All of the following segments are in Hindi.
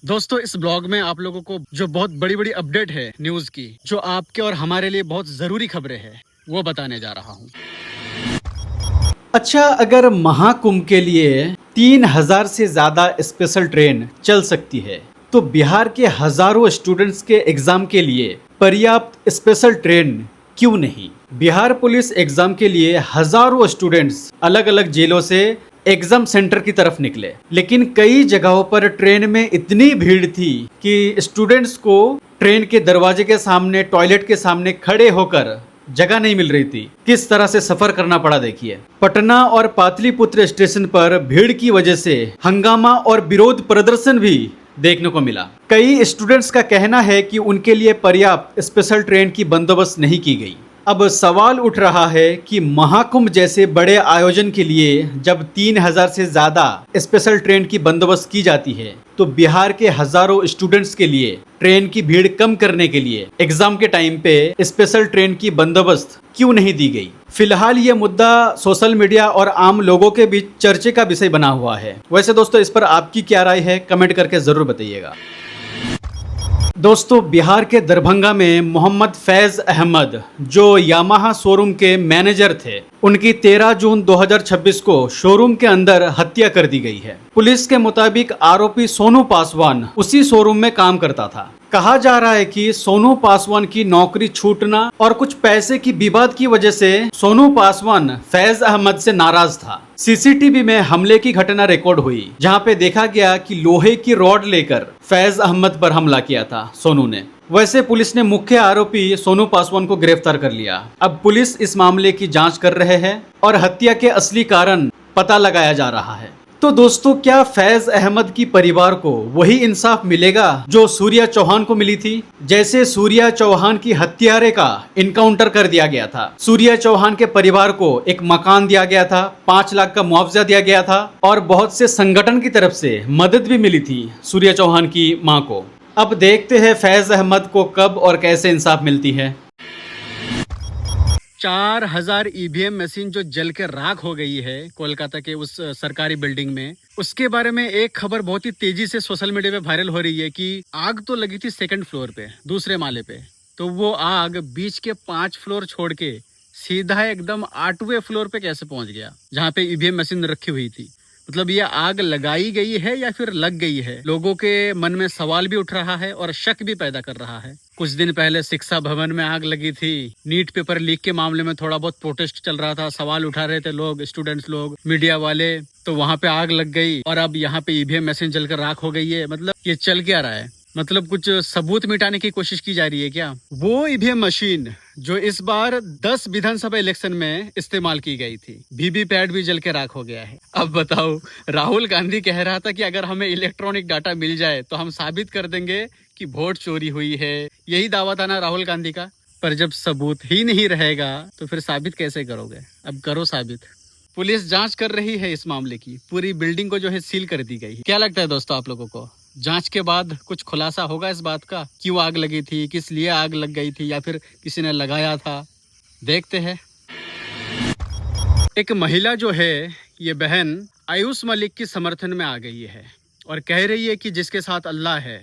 दोस्तों, इस ब्लॉग में आप लोगों को जो बहुत बड़ी बड़ी अपडेट है न्यूज की, जो आपके और हमारे लिए बहुत जरूरी खबरें हैं, वो बताने जा रहा हूँ। अच्छा, अगर महाकुंभ के लिए 3000 से ज़्यादा स्पेशल ट्रेन चल सकती है तो बिहार के हजारों स्टूडेंट्स के एग्जाम के लिए पर्याप्त स्पेशल ट्रेन क्यों नहीं? बिहार पुलिस एग्जाम के लिए हजारों स्टूडेंट्स अलग अलग जेलों से एग्जाम सेंटर की तरफ निकले, लेकिन कई जगहों पर ट्रेन में इतनी भीड़ थी कि स्टूडेंट्स को ट्रेन के दरवाजे के सामने, टॉयलेट के सामने खड़े होकर जगह नहीं मिल रही थी। किस तरह से सफर करना पड़ा देखिए। पटना और पाटलिपुत्र स्टेशन पर भीड़ की वजह से हंगामा और विरोध प्रदर्शन भी देखने को मिला। कई स्टूडेंट्स का कहना है कि उनके लिए पर्याप्त स्पेशल ट्रेन की बंदोबस्त नहीं की गई। अब सवाल उठ रहा है कि महाकुंभ जैसे बड़े आयोजन के लिए जब 3000 से ज्यादा स्पेशल ट्रेन की बंदोबस्त की जाती है तो बिहार के हजारों स्टूडेंट्स के लिए ट्रेन की भीड़ कम करने के लिए एग्जाम के टाइम पे स्पेशल ट्रेन की बंदोबस्त क्यों नहीं दी गई? फिलहाल ये मुद्दा सोशल मीडिया और आम लोगों के बीच चर्चे का विषय बना हुआ है। वैसे दोस्तों, इस पर आपकी क्या राय है, कमेंट करके जरूर बताइएगा। दोस्तों, बिहार के दरभंगा में मोहम्मद फैज अहमद, जो यामाहा शोरूम के मैनेजर थे, उनकी 13 जून 2026 को शोरूम के अंदर हत्या कर दी गई है। पुलिस के मुताबिक आरोपी सोनू पासवान उसी शोरूम में काम करता था। कहा जा रहा है कि सोनू पासवान की नौकरी छूटना और कुछ पैसे की विवाद की वजह से सोनू पासवान फैज अहमद से नाराज था। सीसीटीवी में हमले की घटना रिकॉर्ड हुई, जहां पे देखा गया कि लोहे की रॉड लेकर फैज अहमद पर हमला किया था सोनू ने। वैसे पुलिस ने मुख्य आरोपी सोनू पासवान को गिरफ्तार कर लिया। अब पुलिस इस मामले की जांच कर रहे हैं और हत्या के असली कारण पता लगाया जा रहा है। तो दोस्तों, क्या फैज अहमद की परिवार को वही इंसाफ मिलेगा जो सूर्या चौहान को मिली थी? जैसे सूर्या चौहान की हत्यारे का इनकाउंटर कर दिया गया था, सूर्या चौहान के परिवार को एक मकान दिया गया था, 5 लाख का मुआवजा दिया गया था और बहुत से संगठन की तरफ से मदद भी मिली थी सूर्या चौहान की मां को। अब देखते हैं फैज अहमद को कब और कैसे इंसाफ मिलती है। 4000 ईवीएम मशीन जो जल के राख हो गई है कोलकाता के उस सरकारी बिल्डिंग में, उसके बारे में एक खबर बहुत ही तेजी से सोशल मीडिया पे वायरल हो रही है कि आग तो लगी थी सेकंड फ्लोर पे, दूसरे माले पे, तो वो आग बीच के 5 फ्लोर छोड़ के सीधा एकदम 8वें फ्लोर पे कैसे पहुंच गया, जहाँ पे ईवीएम मशीन रखी हुई थी। मतलब ये आग लगाई गई है या फिर लग गई है? लोगों के मन में सवाल भी उठ रहा है और शक भी पैदा कर रहा है। कुछ दिन पहले शिक्षा भवन में आग लगी थी, नीट पेपर लीक के मामले में थोड़ा बहुत प्रोटेस्ट चल रहा था, सवाल उठा रहे थे लोग, स्टूडेंट्स लोग, मीडिया वाले, तो वहां पे आग लग गई और अब यहाँ पे ईवीएम मशीन जलकर राख हो गई है। मतलब ये चल क्या रहा है? मतलब कुछ सबूत मिटाने की कोशिश की जा रही है क्या? वो ईवीएम मशीन जो इस बार 10 विधानसभा इलेक्शन में इस्तेमाल की गई थी, वीवीपैट भी जल के राख हो गया है। अब बताओ, राहुल गांधी कह रहा था कि अगर हमें इलेक्ट्रॉनिक डाटा मिल जाए तो हम साबित कर देंगे कि वोट चोरी हुई है। यही दावा था ना राहुल गांधी का। पर जब सबूत ही नहीं रहेगा तो फिर साबित कैसे करोगे? अब करो साबित। पुलिस जांच कर रही है इस मामले की, पूरी बिल्डिंग को जो है सील कर दी गई है। क्या लगता है दोस्तों आप लोगों को? जांच के बाद कुछ खुलासा होगा इस बात का, क्यों आग लगी थी, किस लिए आग लग गई थी, या फिर किसी ने लगाया था? देखते हैं। एक महिला जो है, ये बहन आयुष मलिक की समर्थन में आ गई है और कह रही है कि जिसके साथ अल्लाह है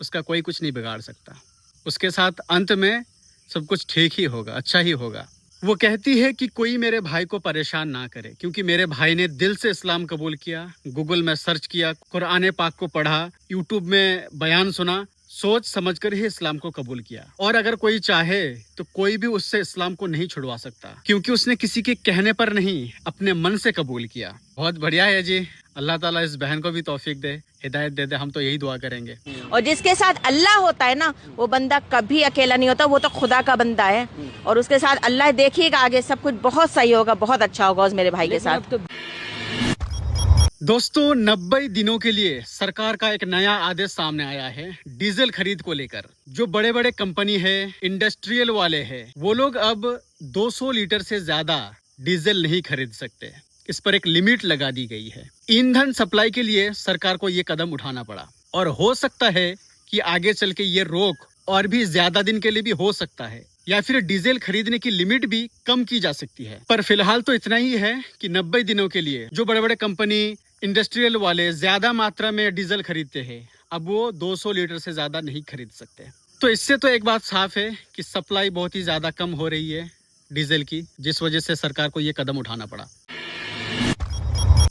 उसका कोई कुछ नहीं बिगाड़ सकता, उसके साथ अंत में सब कुछ ठीक ही होगा, अच्छा ही होगा। वो कहती है कि कोई मेरे भाई को परेशान ना करे, क्योंकि मेरे भाई ने दिल से इस्लाम कबूल किया, गूगल में सर्च किया, कुरान पाक को पढ़ा, यूट्यूब में बयान सुना, सोच समझकर ही इस्लाम को कबूल किया। और अगर कोई चाहे तो कोई भी उससे इस्लाम को नहीं छुड़वा सकता, क्योंकि उसने किसी के कहने पर नहीं, अपने मन से कबूल किया। बहुत बढ़िया है जी। अल्लाह ताला इस बहन को भी तौफीक दे, हिदायत दे दे, हम तो यही दुआ करेंगे। और जिसके साथ अल्लाह होता है ना, वो बंदा कभी अकेला नहीं होता, वो तो खुदा का बंदा है और उसके साथ अल्लाह। देखिएगा आगे सब कुछ बहुत सही होगा, बहुत अच्छा होगा उस मेरे भाई के साथ। दोस्तों, 90 दिनों के लिए सरकार का एक नया आदेश सामने आया है डीजल खरीद को लेकर। जो बड़े बड़े कंपनी है, इंडस्ट्रियल वाले हैं, वो लोग अब 200 लीटर से ज्यादा डीजल नहीं खरीद सकते। इस पर एक लिमिट लगा दी गई है। ईंधन सप्लाई के लिए सरकार को ये कदम उठाना पड़ा और हो सकता है कि आगे चल के ये रोक और भी ज्यादा दिन के लिए भी हो सकता है, या फिर डीजल खरीदने की लिमिट भी कम की जा सकती है। पर फिलहाल तो इतना ही है कि 90 दिनों के लिए जो बड़े बड़े कंपनी, इंडस्ट्रियल वाले ज्यादा मात्रा में डीजल खरीदते हैं, अब वो 200 लीटर से ज़्यादा नहीं खरीद सकते। तो इससे तो एक बात साफ है कि सप्लाई बहुत ही ज़्यादा कम हो रही है डीजल की, जिस वजह से सरकार को ये कदम उठाना पड़ा।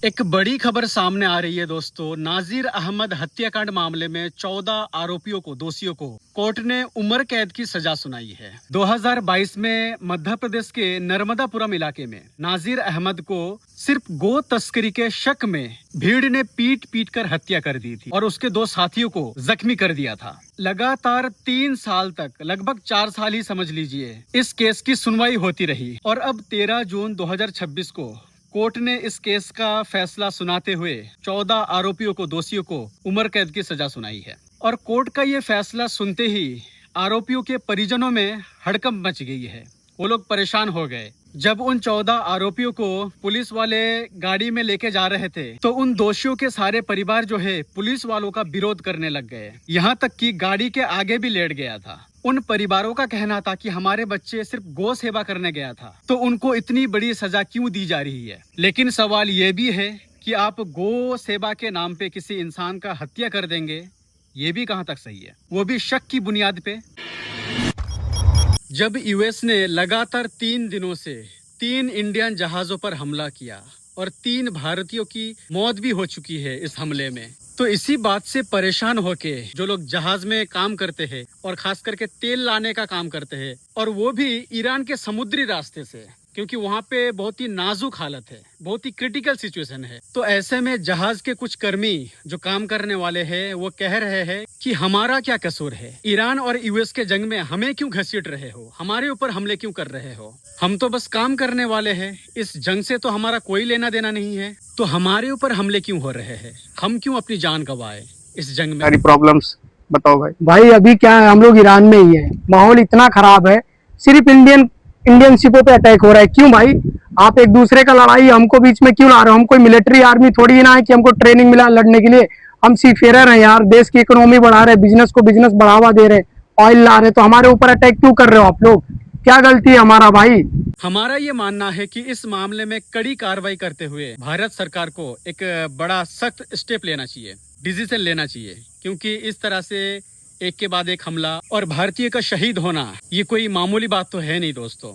एक बड़ी खबर सामने आ रही है दोस्तों। नाजिर अहमद हत्याकांड मामले में 14 आरोपियों को, दोषियों को कोर्ट ने उम्र कैद की सजा सुनाई है। 2022 में मध्य प्रदेश के नर्मदापुरम इलाके में नाजिर अहमद को सिर्फ गो तस्करी के शक में भीड़ ने पीट कर हत्या कर दी थी और उसके 2 साथियों को जख्मी कर दिया था। लगातार 3 साल तक, लगभग 4 साल ही समझ लीजिए, इस केस की सुनवाई होती रही और अब 13 जून 2026 को कोर्ट ने इस केस का फैसला सुनाते हुए 14 आरोपियों को, दोषियों को उम्र कैद की सजा सुनाई है। और कोर्ट का ये फैसला सुनते ही आरोपियों के परिजनों में हड़कंप मच गई है। वो लोग परेशान हो गए। जब उन 14 आरोपियों को पुलिस वाले गाड़ी में लेके जा रहे थे तो उन दोषियों के सारे परिवार जो है पुलिस वालों का विरोध करने लग गए। यहाँ तक कि गाड़ी के आगे भी लेट गया था। उन परिवारों का कहना था कि हमारे बच्चे सिर्फ गौ सेवा करने गया था, तो उनको इतनी बड़ी सजा क्यों दी जा रही है। लेकिन सवाल ये भी है कि आप गौ सेवा के नाम पे किसी इंसान का हत्या कर देंगे, ये भी कहाँ तक सही है, वो भी शक की बुनियाद पे। जब यूएस ने लगातार 3 दिनों से 3 इंडियन जहाजों पर हमला किया और 3 भारतीयों की मौत भी हो चुकी है इस हमले में, तो इसी बात से परेशान होके जो लोग जहाज में काम करते हैं और खास करके तेल लाने का काम करते हैं, और वो भी ईरान के समुद्री रास्ते से, क्योंकि वहाँ पे बहुत ही नाजुक हालत है, बहुत ही क्रिटिकल सिचुएशन है। तो ऐसे में जहाज के कुछ कर्मी जो काम करने वाले हैं वो कह रहे हैं कि हमारा क्या कसूर है, ईरान और यूएस के जंग में हमें क्यों घसीट रहे हो, हमारे ऊपर हमले क्यों कर रहे हो, हम तो बस काम करने वाले हैं, इस जंग से तो हमारा कोई लेना देना नहीं है, तो हमारे ऊपर हमले क्यों हो रहे हैं, हम क्यों अपनी जान गंवाए इस जंग में। सारी प्रॉब्लम्स बताओ भाई। भाई अभी क्या है, हम लोग ईरान में ही है, माहौल इतना खराब है, सिर्फ इंडियन शिपों पे अटैक हो रहा है। क्यों भाई, आप एक दूसरे का लड़ाई हमको बीच में क्यों ला रहे हो? हम कोई मिलिट्री आर्मी थोड़ी ना है कि हमको ट्रेनिंग मिला लड़ने के लिए। हम सीफेरर हैं यार, देश की इकोनॉमी बढ़ा रहे, बिजनेस को बिजनेस बढ़ावा दे रहे, ऑयल ला रहे, तो हमारे ऊपर अटैक क्यों कर रहे हो आप लोग? क्या गलती है हमारा भाई? हमारा ये मानना है कि इस मामले में कड़ी कार्रवाई करते हुए भारत सरकार को एक बड़ा सख्त स्टेप लेना चाहिए, डिसीजन लेना चाहिए, क्योंकि इस तरह से एक के बाद एक हमला और भारतीय का शहीद होना ये कोई मामूली बात तो है नहीं दोस्तों।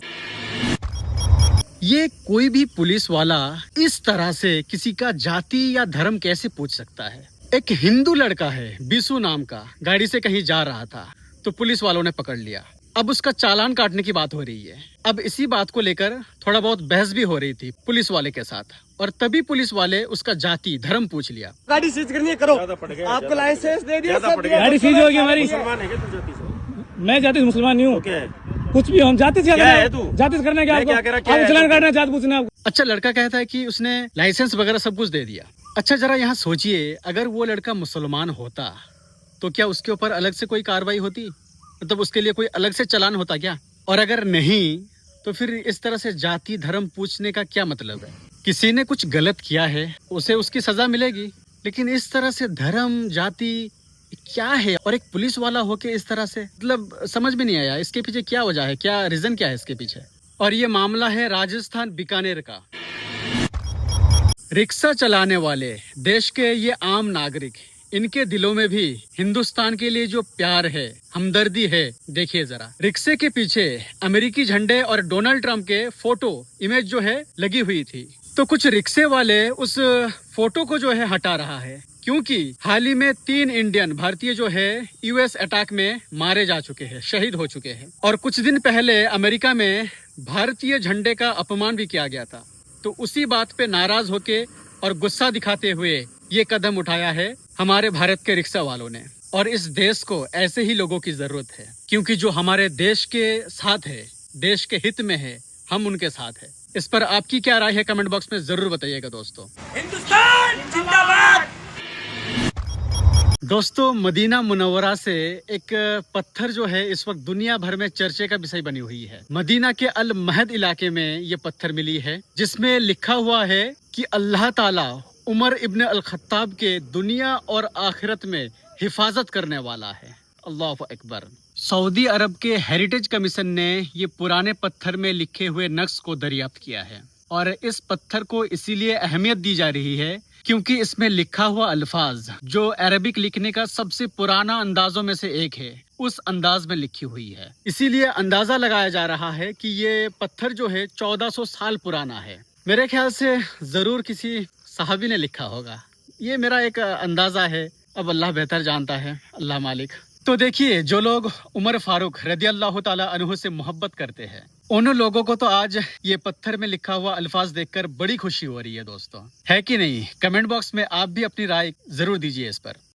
ये कोई भी पुलिस वाला इस तरह से किसी का जाति या धर्म कैसे पूछ सकता है? एक हिंदू लड़का है बिशु नाम का, गाड़ी से कहीं जा रहा था तो पुलिस वालों ने पकड़ लिया। अब उसका चालान काटने की बात हो रही है। अब इसी बात को लेकर थोड़ा बहुत बहस भी हो रही थी पुलिस वाले के साथ, और तभी पुलिस वाले उसका जाति धर्म पूछ लिया। गाड़ी सीज करनी है, करो, आपको लाइसेंस दे दिया, सब दिया। गाड़ी सीज होगी हमारी। मुसलमान है क्या तू? जाति से? मैं जाति से मुसलमान नहीं हूँ। क्या है? कुछ भी, हम जाति से क्या है तू? जाति से करना क्या क्या आपको? कह रहा, क्या आप है? चलान काटना जाति पूछना आपको। अच्छा, लड़का कहता है कि उसने लाइसेंस वगैरह सब कुछ दे दिया। अच्छा जरा यहाँ सोचिए, अगर वो लड़का मुसलमान होता तो क्या उसके ऊपर अलग से कोई कार्रवाई होती? मतलब उसके लिए कोई अलग से चालान होता क्या? और अगर नहीं तो फिर इस तरह से जाति धर्म पूछने का क्या मतलब है? किसी ने कुछ गलत किया है उसे उसकी सजा मिलेगी, लेकिन इस तरह से धर्म जाति क्या है? और एक पुलिस वाला होके इस तरह से, मतलब समझ में नहीं आया इसके पीछे क्या वजह है, क्या रीजन क्या है इसके पीछे। और ये मामला है राजस्थान बीकानेर का। रिक्शा चलाने वाले देश के ये आम नागरिक, इनके दिलों में भी हिंदुस्तान के लिए जो प्यार है, हमदर्दी है, देखिए जरा। रिक्शे के पीछे अमेरिकी झंडे और डोनाल्ड ट्रंप के फोटो इमेज जो है लगी हुई थी, तो कुछ रिक्शे वाले उस फोटो को जो है हटा रहा है, क्योंकि हाल ही में 3 इंडियन भारतीय जो है यूएस अटैक में मारे जा चुके हैं, शहीद हो चुके हैं। और कुछ दिन पहले अमेरिका में भारतीय झंडे का अपमान भी किया गया था। तो उसी बात पे नाराज होके और गुस्सा दिखाते हुए ये कदम उठाया है हमारे भारत के रिक्शा वालों ने। और इस देश को ऐसे ही लोगों की जरूरत है, क्योंकि जो हमारे देश के साथ है, देश के हित में है, हम उनके साथ है। इस पर आपकी क्या राय है कमेंट बॉक्स में जरूर बताइएगा दोस्तों। हिंदुस्तान जिंदाबाद। दोस्तों, मदीना मुनव्वरा से एक पत्थर जो है इस वक्त दुनिया भर में चर्चे का विषय बनी हुई है। मदीना के अल महद इलाके में ये पत्थर मिली है, जिसमें लिखा हुआ है कि अल्लाह ताला उमर इब्न अल खत्ताब के दुनिया और आखिरत में हिफाजत करने वाला है। अल्लाह अकबर। सऊदी अरब के हेरिटेज कमीशन ने ये पुराने पत्थर में लिखे हुए नक्श को दरियाफ्त किया है, और इस पत्थर को इसीलिए अहमियत दी जा रही है क्योंकि इसमें लिखा हुआ अल्फाज जो अरबिक लिखने का सबसे पुराना अंदाजों में से एक है, उस अंदाज में लिखी हुई है। इसीलिए अंदाजा लगाया जा रहा है कि ये पत्थर जो है 1400 साल पुराना है। मेरे ख्याल से जरूर किसी सहाबी ने लिखा होगा। ये मेरा एक अंदाजा है, अब अल्लाह बेहतर जानता है, अल्लाह मालिक। तो देखिए, जो लोग उमर फारूक रदी अल्लाह ताला अन्हु से मोहब्बत करते हैं, उन लोगों को तो आज ये पत्थर में लिखा हुआ अल्फाज देखकर बड़ी खुशी हो रही है दोस्तों, है कि नहीं? कमेंट बॉक्स में आप भी अपनी राय जरूर दीजिए इस पर।